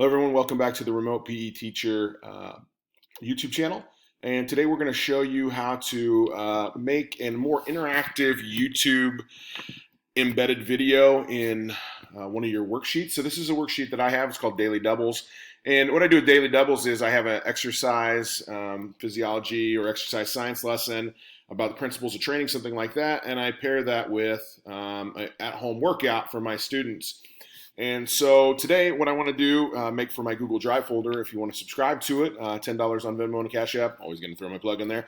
Hello everyone, welcome back to the Remote PE Teacher YouTube channel. And today we're going to show you how to make a more interactive YouTube embedded video in one of your worksheets. So this is a worksheet that I have, it's called Daily Doubles. And what I do with Daily Doubles is I have an exercise physiology or exercise science lesson about the principles of training, something like that. And I pair that with an at-home workout for my students. And so today, what I want to do, make for my Google Drive folder, if you want to subscribe to it, $10 on Venmo and Cash App, always going to throw my plug in there.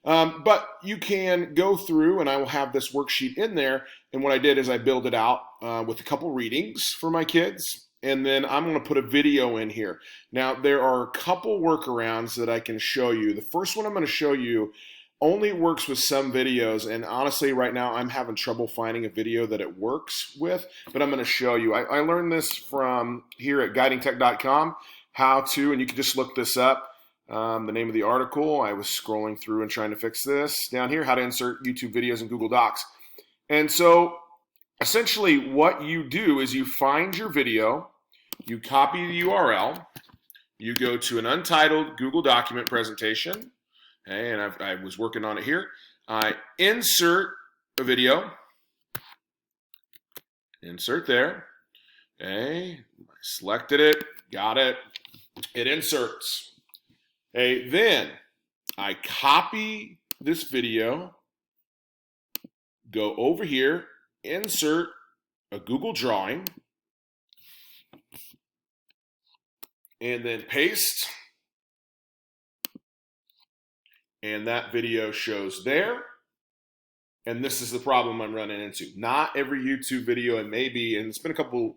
But you can go through, and I will have this worksheet in there. And what I did is I build it out with a couple readings for my kids. And then I'm going to put a video in here. Now, there are a couple workarounds that I can show you. The first one I'm going to show you only works with some videos, and honestly right now I'm having trouble finding a video that it works with, but I'm going to show you. I learned this from here at guidingtech.com, how to, and you can just look this up, the name of the article. I was scrolling through and trying to fix this down here, how to insert YouTube videos in Google Docs. And so essentially what you do is you find your video, you copy the URL, you go to an untitled Google document presentation. Okay, and I was working on it here. I insert a video, insert there. Okay, I selected it, got it. It inserts. Okay, then I copy this video, go over here, insert a Google drawing, and then paste. And that video shows there. And this is the problem I'm running into. Not every YouTube video, and it's been a couple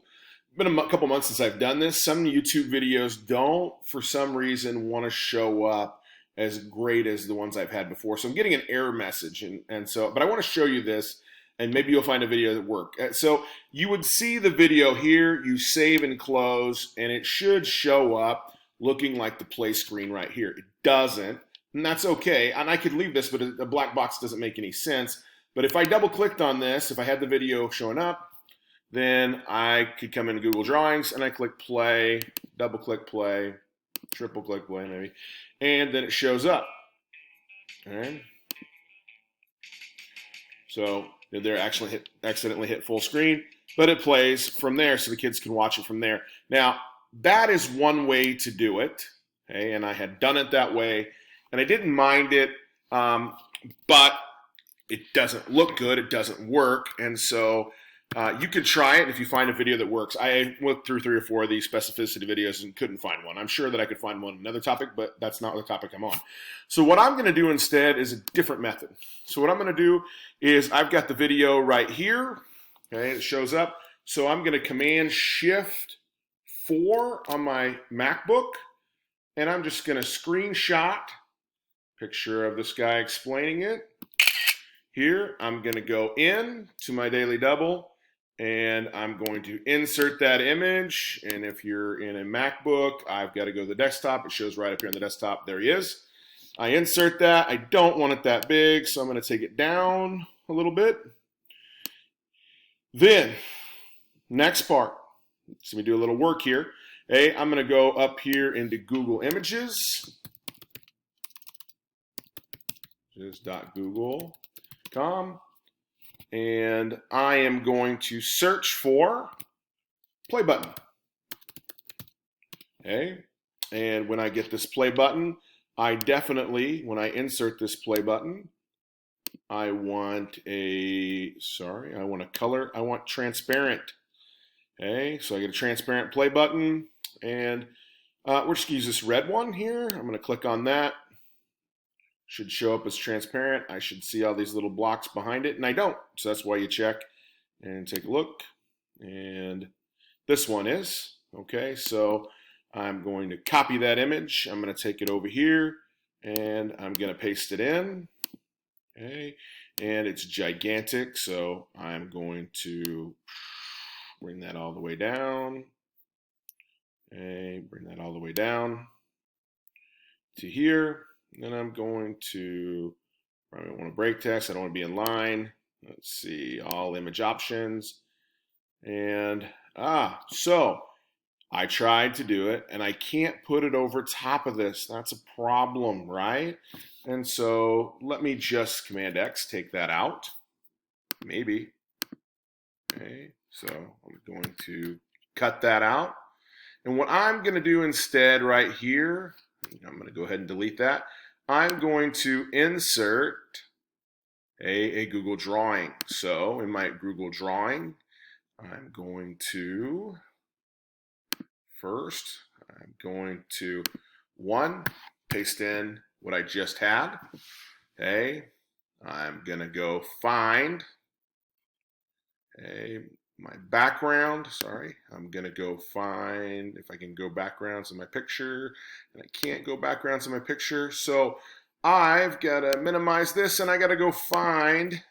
months since I've done this. Some YouTube videos don't, for some reason, want to show up as great as the ones I've had before. So I'm getting an error message, but I want to show you this, and maybe you'll find a video that works. So you would see the video here, you save and close, and it should show up looking like the play screen right here. It doesn't. And that's okay, and I could leave this, but a black box doesn't make any sense. But if I double clicked on this, if I had the video showing up, then I could come into Google Drawings and I click play, double click play, triple click play maybe, and then it shows up. All right. So they're actually accidentally hit full screen, but it plays from there so the kids can watch it from there. Now, that is one way to do it, okay? And I had done it that way. And I didn't mind it, but it doesn't look good. It doesn't work. And so you can try it if you find a video that works. I went through 3 or 4 of these specificity videos and couldn't find one. I'm sure that I could find one on another topic, but that's not the topic I'm on. So what I'm going to do instead is a different method. So what I'm going to do is I've got the video right here. Okay, it shows up. So I'm going to Command Shift 4 on my MacBook, and I'm just going to screenshot picture of this guy explaining it. Here, I'm going to go in to my Daily Double, and I'm going to insert that image. And if you're in a MacBook, I've got to go to the desktop. It shows right up here on the desktop. There he is. I insert that. I don't want it that big, so I'm going to take it down a little bit. Then, next part. So let me do a little work here. Hey, I'm going to go up here into Google Images. Just .google.com, and I am going to search for play button. Okay, and when I get this play button, I definitely, when I insert this play button, I want a color, I want transparent. Okay, so I get a transparent play button, and we're just gonna use this red one here. I'm gonna click on that. Should show up as transparent. I should see all these little blocks behind it, and I don't. So that's why you check and take a look. And this one is. Okay, so I'm going to copy that image. I'm going to take it over here, and I'm going to paste it in. Okay, and it's gigantic, so I'm going to bring that all the way down. Okay, bring that all the way down to here. Then I'm going to, I don't want to break text, I don't want to be in line. Let's see, all image options. And, so I tried to do it, and I can't put it over top of this. That's a problem, right? And so let me just Command X, take that out. Maybe. Okay, so I'm going to cut that out. And what I'm going to do instead right here, I'm going to go ahead and delete that. I'm going to insert a Google Drawing. So in my Google Drawing, I'm going to first, I'm going to paste in what I just had. Okay, I'm going to go find my background. Sorry, I'm going to go find if I can go backgrounds in my picture, and I can't go backgrounds in my picture. So I've got to minimize this, and I got to go find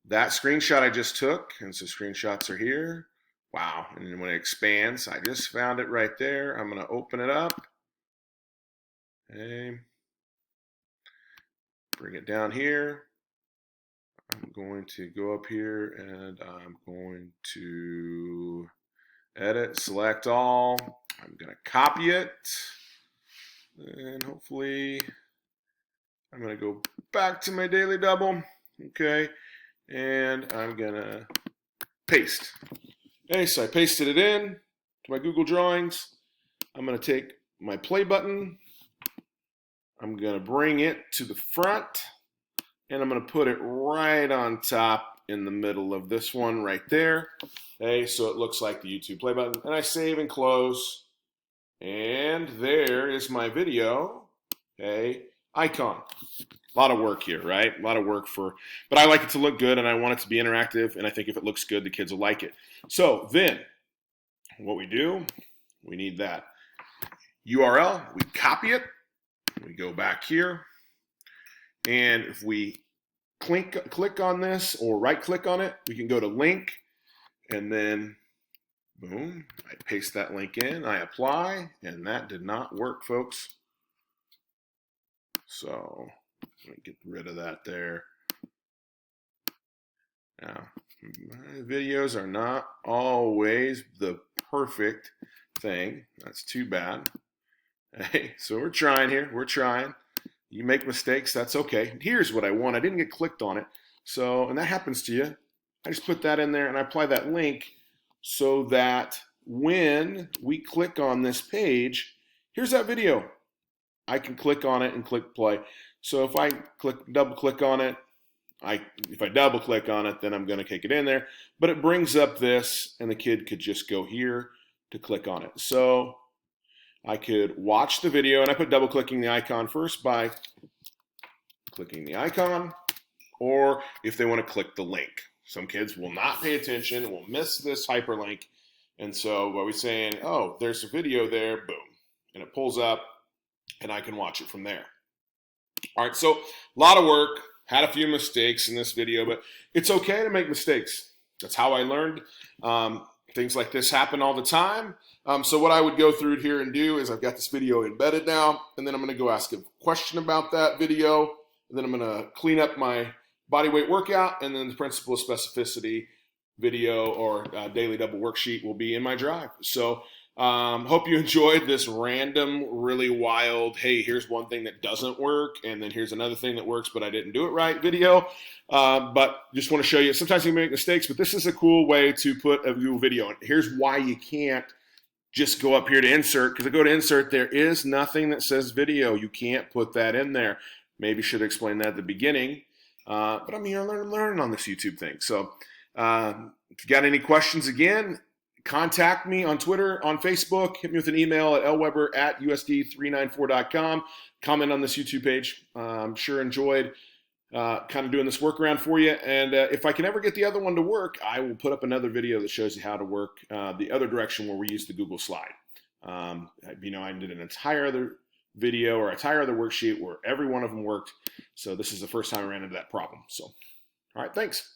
that screenshot I just took. And so screenshots are here. Wow. And then when it expands, I just found it right there. I'm going to open it up. Okay. Bring it down here. I'm going to go up here and I'm going to edit, select all. I'm going to copy it. And hopefully I'm going to go back to my daily double. Okay. And I'm going to paste. Okay, so I pasted it in to my Google Drawings. I'm going to take my play button. I'm going to bring it to the front, and I'm going to put it right on top in the middle of this one right there. Okay, so it looks like the YouTube play button. And I save and close. And there is my video, okay, icon. A lot of work here, right? A lot of work but I like it to look good, and I want it to be interactive, and I think if it looks good, the kids will like it. So then, what we do, we need that URL, we copy it, we go back here, and if we click on this or right-click on it, we can go to link, and then boom, I paste that link in, I apply, and that did not work, folks. So let me get rid of that there. Now, my videos are not always the perfect thing. That's too bad. Hey, so we're trying here. We're trying. You make mistakes, that's okay. Here's what I want. I didn't get clicked on it. So, and that happens to you. I just put that in there and I apply that link so that when we click on this page, here's that video. I can click on it and click play. So if I double click on it, if I double click on it, then I'm going to kick it in there. But it brings up this, and the kid could just go here to click on it. So I could watch the video, and I put double clicking the icon first by clicking the icon, or if they want to click the link. Some kids will not pay attention, will miss this hyperlink. And so what we're saying, oh, there's a video there, boom. And it pulls up, and I can watch it from there. All right, so a lot of work. Had a few mistakes in this video, but it's okay to make mistakes. That's how I learned. Things like this happen all the time. So what I would go through here and do is I've got this video embedded now, and then I'm going to go ask a question about that video, and then I'm going to clean up my body weight workout, and then the principle of specificity video or daily double worksheet will be in my drive. So hope you enjoyed this random, really wild, hey, here's one thing that doesn't work, and then here's another thing that works, but I didn't do it right video. But just want to show you, sometimes you make mistakes, but this is a cool way to put a new video in. Here's why you can't just go up here to insert, because I go to insert, there is nothing that says video. You can't put that in there. Maybe should explain that at the beginning. But I'm here learning on this YouTube thing. So if you got any questions, again, contact me on Twitter, on Facebook. Hit me with an email at lweber@usd394.com. Comment on this YouTube page. I'm sure enjoyed kind of doing this workaround for you. And if I can ever get the other one to work, I will put up another video that shows you how to work the other direction where we use the Google slide. I did an entire other video or entire other worksheet where every one of them worked. So this is the first time I ran into that problem. So, all right, thanks.